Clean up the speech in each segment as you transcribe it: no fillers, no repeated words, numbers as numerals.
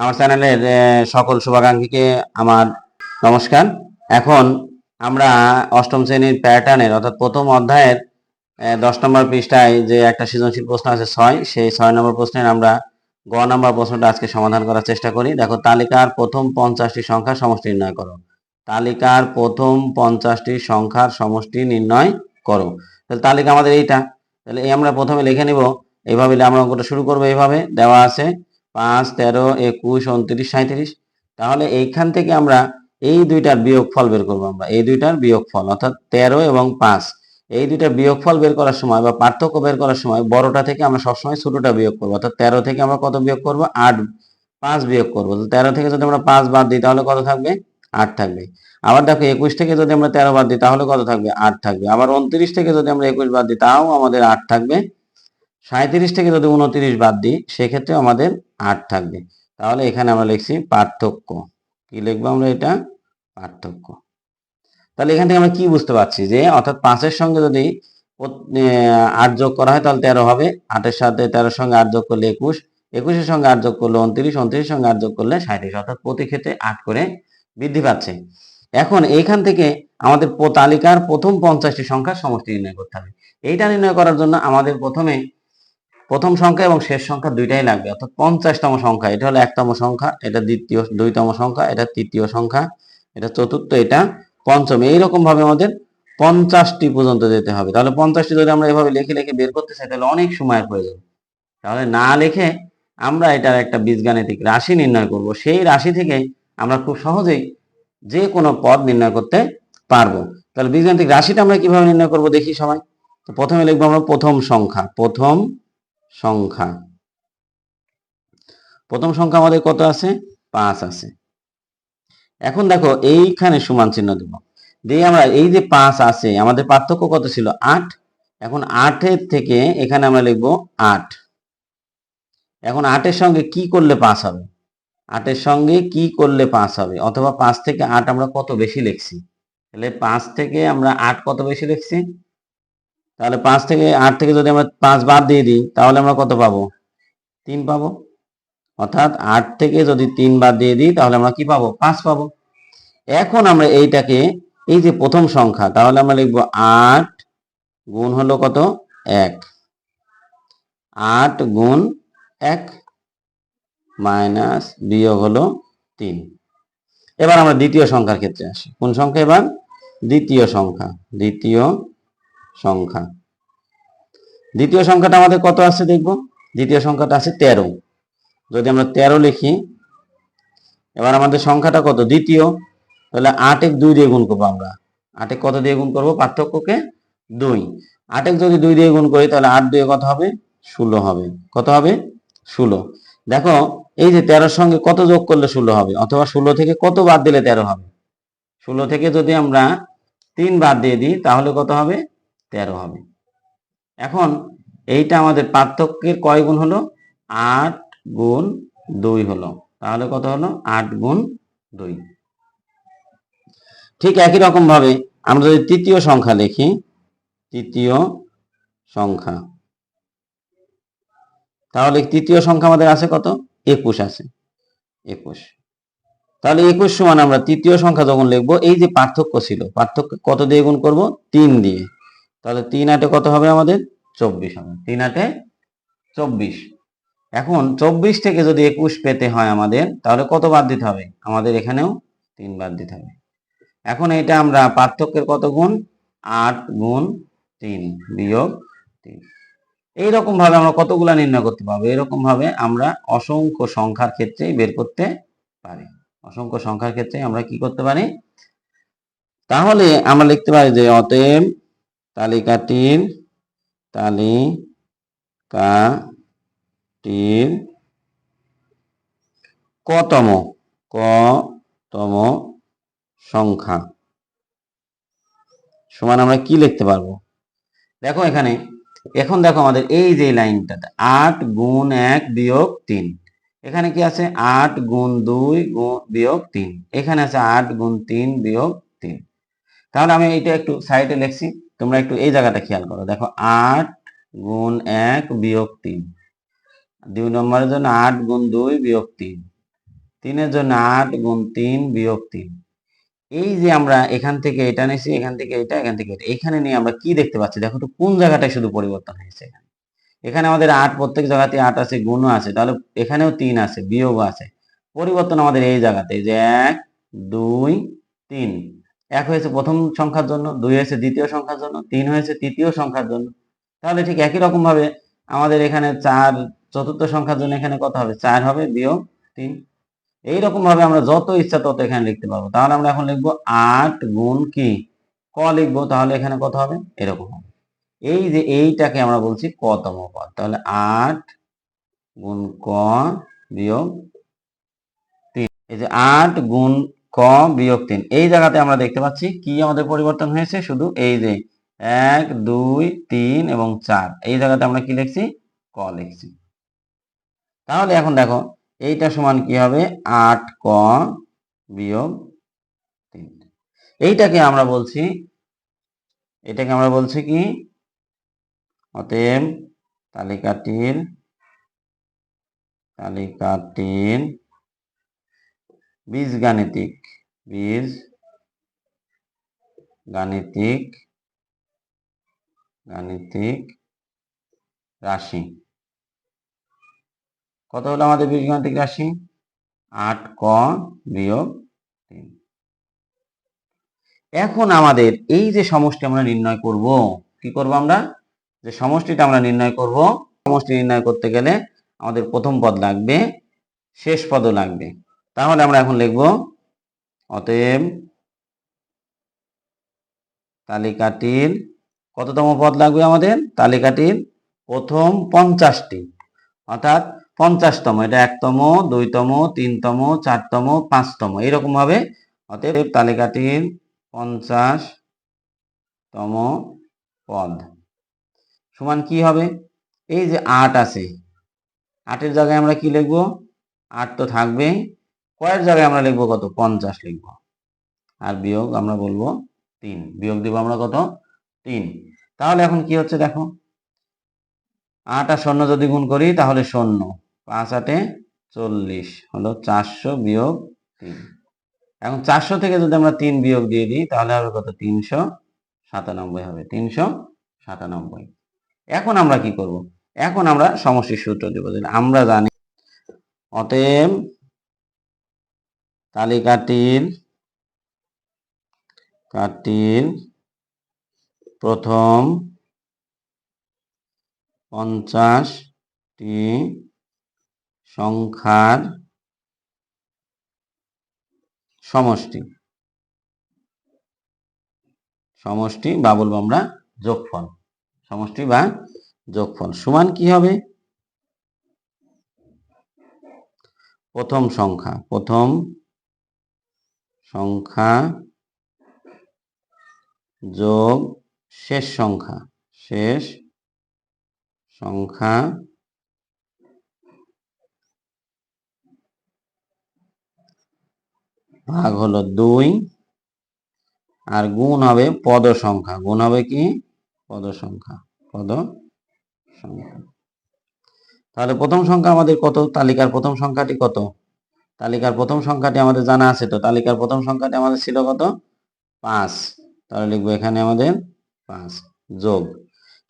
আমার চ্যানেলের সকল শুভাকাঙ্ক্ষীকে আমার নমস্কার। এখন আমরা অষ্টম শ্রেণীর প্যাটার্নের অর্থাৎ প্রথম অধ্যায়ের 10 নম্বর পৃষ্ঠায় যে একটা সৃজনশীল প্রশ্ন আছে 6, সেই 6 নম্বর প্রশ্নের আমরা গ নম্বর প্রশ্নটা আজকে সমাধান করার চেষ্টা করি। দেখো, তালিকার প্রথম 50টি সংখ্যার সমষ্টি নির্ণয় করো। তালিকার প্রথম 50টি সংখ্যার সমষ্টি নির্ণয় করো। তাহলে তালিকা আমাদের এইটা, তাহলে এই আমরা প্রথমে লিখে নিব। এইভাবে আমরা অঙ্কটা শুরু করবো। এইভাবে দেওয়া আছে 5, 13, 21, 29, 37। তাহলে এইখান থেকে আমরা এই দুইটার বিয়োগফল বের করবো। আমরা এই দুইটার বিয়োগফল অর্থাৎ 13 এবং 5, এই দুইটা বিয়োগফল বের করার সময় বা পার্থক্য বের করার সময় বড়টা থেকে আমরা সবসময় ছোটটা বিয়োগ করবো। অর্থাৎ 13 থেকে আমরা কত বিয়োগ করবো? 8, 5 বিয়োগ করবো। তো 13 থেকে যদি আমরা 5 বাদ দিই তাহলে কত থাকবে? 8 থাকবে। আবার দেখো, 21 থেকে যদি আমরা 13 বাদ দিই তাহলে কত থাকবে? 8 থাকবে। আবার 29 থেকে যদি আমরা 21 বাদ দিই তাও আমাদের 8 থাকবে। 37 থেকে যদি 29 বাদ দিই সেক্ষেত্রে আমাদের 8 থাকবে। তাহলে এখানে আমরা লিখছি পার্থক্য। কি লিখবো আমরা? এটা পার্থক্য। তাহলে এখান থেকে আমরা কি বুঝতে পারছি? যে অর্থাৎ 5-এর সঙ্গে যদি 8 যোগ করা হয় তাহলে 13 হবে। 8-এর সাথে 13-এর সঙ্গে 8 যোগ করলে 21, 21-এর সঙ্গে 8 যোগ করলে 29, 29-এর সঙ্গে 8 যোগ করলে 37। অর্থাৎ প্রতি ক্ষেত্রে 8 করে বৃদ্ধি পাচ্ছে। এখন এইখান থেকে আমাদের তালিকার প্রথম 50টি সংখ্যার সমষ্টি নির্ণয় করতে হবে। এইটা নির্ণয় করার জন্য আমাদের প্রথমে প্রথম সংখ্যা এবং শেষ সংখ্যা দুইটাই লাগবে। অর্থাৎ 50তম সংখ্যা, এটা হলো 1তম সংখ্যা, এটা দ্বিতীয় 2তম সংখ্যা, এটা তৃতীয় সংখ্যা, এটা চতুর্থ, এটা পঞ্চম। এইরকম ভাবে আমাদের 50টি পর্যন্ত যেতে হবে। তাহলে 50টি যদি আমরা এভাবে লিখে লিখে বের করতে চাই তাহলে অনেক সময় প্রয়োজন। তাহলে না লিখে আমরা এটার একটা বীজগাণিতিক রাশি নির্ণয় করব। সেই রাশি থেকে আমরা খুব সহজেই যে কোনো পদ নির্ণয় করতে পারবো। তাহলে বীজগাণিতিক রাশিটা আমরা কিভাবে নির্ণয় করব দেখি সবাই। তো প্রথমে লিখবো আমরা প্রথম সংখ্যা। প্রথম সংখ্যা, প্রথম সংখ্যা আমাদের কত আছে? 5 আছে। এখন দেখো এইখানে সমান চিহ্ন দেব, দিয়ে আমরা এই যে 5 আছে, আমাদের পার্থক্য কত ছিল? 8। এখন 8-এর থেকে এখানে আমরা লিখব 8। এখন 8-এর সঙ্গে কি করলে 5 হবে? 8-এর সঙ্গে কি করলে 5 হবে? অথবা 5 থেকে 8 আমরা কত বেশি লিখছি? তাহলে 5 থেকে আমরা 8 কত বেশি লিখছি? তাহলে 5 থেকে 8 থেকে যদি আমরা 5 বাদ দিয়ে দিই তাহলে আমরা কত পাবো? 3 পাবো। অর্থাৎ 8 থেকে যদি 3 বাদ দিয়ে দিই তাহলে আমরা কি পাবো? 5 পাবো। এখন আমরা এইটাকে, এই যে প্রথম সংখ্যা, তাহলে আমরা লিখবো 8 গুণ হলো কত? 1। 8 গুণ 1 মাইনাস বিয়োগ হলো 3। এবার আমরা দ্বিতীয় সংখ্যার ক্ষেত্রে আসি। কোন সংখ্যা এবার? দ্বিতীয় সংখ্যা। দ্বিতীয় সংখ্যা, দ্বিতীয় সংখ্যাটা আমাদের কত আছে দেখবো। দ্বিতীয় সংখ্যাটা আছে 13। যদি আমরা 13 লিখি, এবার আমাদের সংখ্যাটা কত? দ্বিতীয়। তাহলে 8 2 দিয়ে গুণ করবো আমরা। 8 কত দিয়ে গুণ করবো? পার্থক্যকে 2। 8 যদি 2 দিয়ে গুণ করি তাহলে 8 2 কত হবে? 16 হবে। কত হবে? 16। দেখো, এই যে 13-এর সঙ্গে কত যোগ করলে 16 হবে? অথবা 16 থেকে কত বাদ দিলে 13 হবে? 16 থেকে যদি আমরা 3 বাদ দিয়ে দিই তাহলে কত হবে? 13 হবে। এখন এইটা আমাদের পার্থক্যের কয় গুণ হলো? 8 গুণ 2 হলো। তাহলে কত হলো? 8 গুণ 2। ঠিক একই রকম ভাবে আমরা যদি তৃতীয় সংখ্যা লিখি, তৃতীয় সংখ্যা, তাহলে তৃতীয় সংখ্যা আমাদের আছে কত? 21 আছে। 21। তাহলে 21 সমান আমরা তৃতীয় সংখ্যা যখন লিখবো, এই যে পার্থক্য ছিল, পার্থক্য কত দিয়ে গুণ করব? 3 দিয়ে। তাহলে 3 8 কত হবে আমাদের? 24 হবে। 3 8 24। এখন 24 থেকে যদি 21 পেতে হয় আমাদের, তাহলে কত বাদ দিতে হবে? আমাদের এখানেও 3 বাদ দিতে হবে। এখন এটা আমরা পার্থক্যের কত গুণ? 8 গুণ 3 বিয়োগ 3। এইরকম ভাবে আমরা কতগুলা নির্ণয় করতে পারবো? এরকম ভাবে আমরা অসংখ্য সংখ্যার ক্ষেত্রে বের করতে পারি। অসংখ্য সংখ্যার ক্ষেত্রে আমরা কি করতে পারি? তাহলে আমরা লিখতে পারি যে অতএব তালিকাটির কতম কতম সংখ্যা সমান আমরা কি লিখতে পারবো? দেখো এখানে, এখন দেখো আমাদের এই যে লাইনটাতে 8 গুণ 1 বিয়োগ 3, এখানে কি আছে? 8 গুণ 2 বিয়োগ 3, এখানে আছে 8 গুণ 3 বিয়োগ 3। তাহলে আমি এটা একটু সাইডে লিখছি, তোমরা একটু এই জায়গাটা খেয়াল করো। দেখো 8 গুণ 1 বিয়োগ 3, 2 নম্বরের জন্য 8 গুণ 2 বিয়োগ 3। 3-এর জন্য 8 গুণ 3 বিয়োগ 3। এই যে আমরা এখান থেকে এটা নিয়েছি, এখান থেকে এটা, এখান থেকে এটা, এখানে নিয়ে আমরা কি দেখতে পাচ্ছি দেখো তো, কোন জায়গাটায় শুধু পরিবর্তন হয়েছে। এখানে আমাদের 8 প্রত্যেক জায়গাতে 8 আছে, গুণও আছে, তাহলে এখানেও 3 আছে, বিয়োগও আছে। পরিবর্তন আমাদের এই জায়গাতে যে 1 2 3। 1 হয়েছে প্রথম সংখ্যার জন্য, 2 হয়েছে দ্বিতীয় সংখ্যার জন্য, 3 হয়েছে তৃতীয় সংখ্যার জন্য। তাহলে ঠিক একই রকম ভাবে আমাদের এখানে 4 চতুর্থ সংখ্যার জন্য এখানে কত হবে, 4 হবে বিয়োগ 3। এইরকম ভাবে আমরা যত ইচ্ছা তত এখানে লিখতে পারবো। তাহলে আমরা এখন লিখবো 8 গুণ কি ক লিখবো, তাহলে এখানে কত হবে, এরকম হবে। এই যে এইটাকে আমরা বলছি কতম পদ। তাহলে 8 গুণ ক বিয়োগ 3। এই যে 8 গুণ ক বিয়োগ 3, এই জায়গাতে আমরা দেখতে পাচ্ছি কি আমাদের পরিবর্তন হয়েছে, শুধু এই যে 1 2 3 এবং 4, এই জায়গাতে আমরা কি লিখছি, ক লিখছি। তাহলে এখন দেখো এইটা সমান কি হবে, 8 ক বিয়োগ 3। এটাকে আমরা বলছি কি, অতএব তালিকাটির বীজগাণিতিক রাশি কত হলো আমাদের বীজগাণিতিক রাশি, 8 ক বিয়োগ 3। এখন আমাদের এই যে সমষ্টি আমরা নির্ণয় করব, কি করব আমরা, যে সমষ্টিটা আমরা নির্ণয় করব, সমষ্টি নির্ণয় করতে গেলে আমাদের প্রথম পদ লাগবে, শেষ পদও লাগবে। তাহলে আমরা এখন লিখব, অতএব তালিকাটির কততম পদ লাগবে, আমাদের তালিকাটির প্রথম 50টি, অর্থাৎ 50তম, এটা 1তম 2তম 3তম 4তম 5তম, এইরকম ভাবে। অতএব তালিকাটির 50তম পদ সমান কি হবে, এই যে 8 আছে, 8-এর জায়গায় আমরা কি লিখব, 8 তো থাকবে, কয়ের জায়গায় আমরা লিখবো কত, 50 লিখব, আর বিয়োগ আমরা বলবো 3, বিয়োগ দিব আমরা কত, 3। তাহলে এখন কি হচ্ছে দেখো, 8 আর 0 যদি গুণ করি তাহলে 0, 5 8 40 হলো 400 বিয়োগ 3। এখন 400 থেকে যদি আমরা 3 বিয়োগ দিয়ে দিই তাহলে হবে কত, 397 হবে, 397। এখন আমরা কি করব, এখন আমরা সমষ্টির সূত্র দেব, আমরা জানি অতএব তালিকাটির প্রথম 50টি সংখ্যার সমষ্টি বা বলবো আমরা যোগফল, সমষ্টি বা যোগফল সমান কি হবে, প্রথম সংখ্যা যোগ শেষ সংখ্যা ভাগ হলো 2, আর গুণ হবে পদ সংখ্যা, গুণ হবে কি পদ সংখ্যা। তাহলে প্রথম সংখ্যা আমাদের কত, তালিকার প্রথম সংখ্যাটি কত, তালিকার প্রথম সংখ্যাটি আমাদের জানা আছে, তো তালিকার প্রথম সংখ্যাটি আমাদের ছিল কত, 5, তাহলে লিখবো এখানে আমাদের 5 যোগ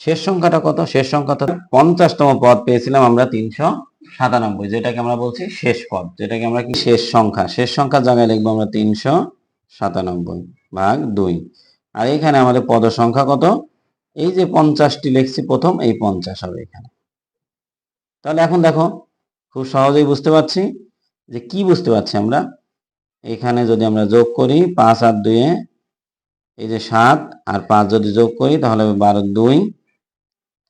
শেষ সংখ্যাটা কত, শেষ সংখ্যাটা 50তম পদ পেয়েছিলাম আমরা 397, যেটাকে আমরা বলছি শেষ পদ, যেটাকে আমরা কি শেষ সংখ্যার জায়গায় লিখবো আমরা 397 ভাগ 2। আর এখানে আমাদের পদ সংখ্যা কত, এই যে 50টি লিখছি প্রথম, এই 50 হবে এখানে। তাহলে এখন দেখো খুব সহজেই বুঝতে পারছি যে কি বুঝতে পারছি আমরা, এখানে যদি আমরা যোগ করি 5 আর 2, এই যে 7 আর 5 যদি যোগ করি তাহলে হবে 12 2,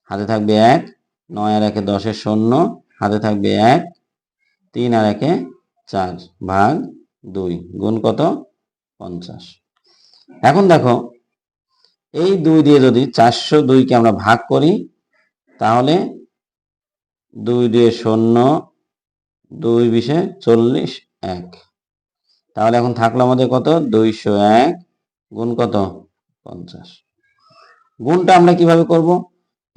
হাতে থাকবে 1, 9 আর 1 10 0, হাতে থাকবে 1, 3 আর 1 4 ভাগ 2 গুণ কত 50। এখন দেখো এই 2 দিয়ে যদি 402কে আমরা ভাগ করি তাহলে 2 দিয়ে 0, 2 20 40 1, তাহলে এখন থাকলো আমাদের কত 201 গুণ কত 50। গুণটা আমরা কিভাবে করব,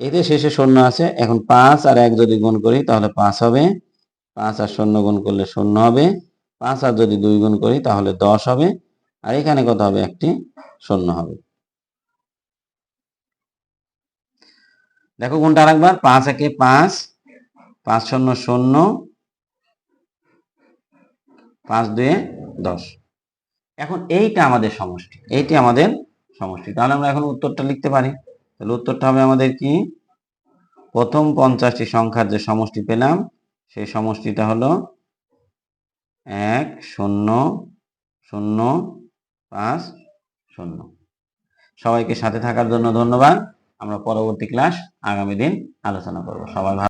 এতে শেষে 0 আছে, এখন 5 আর 1 যদি গুণ করি তাহলে 5 হবে, 5 আর 0 গুণ করলে 0 হবে, 5 আর যদি 2 গুণ করি তাহলে 10 হবে, আর এখানে কত হবে, একটি শূন্য হবে। দেখো কোনটা আরেকবার, 5 একে 5, 5 শূন্য 0, 5 2 10। এখন এইটা আমাদের সমষ্টি, এইটি আমাদের সমষ্টি। তাহলে আমরা এখন উত্তরটা লিখতে পারি। তাহলে উত্তরটা হবে আমাদের কি, প্রথম 50টি সংখ্যার যে সমষ্টি পেলাম সেই সমষ্টিটা হলো 1 0 0 5 0। সবাইকে সাথে থাকার জন্য ধন্যবাদ। আমরা পরবর্তী ক্লাস আগামী দিন আলোচনা করব। সবাই ভালো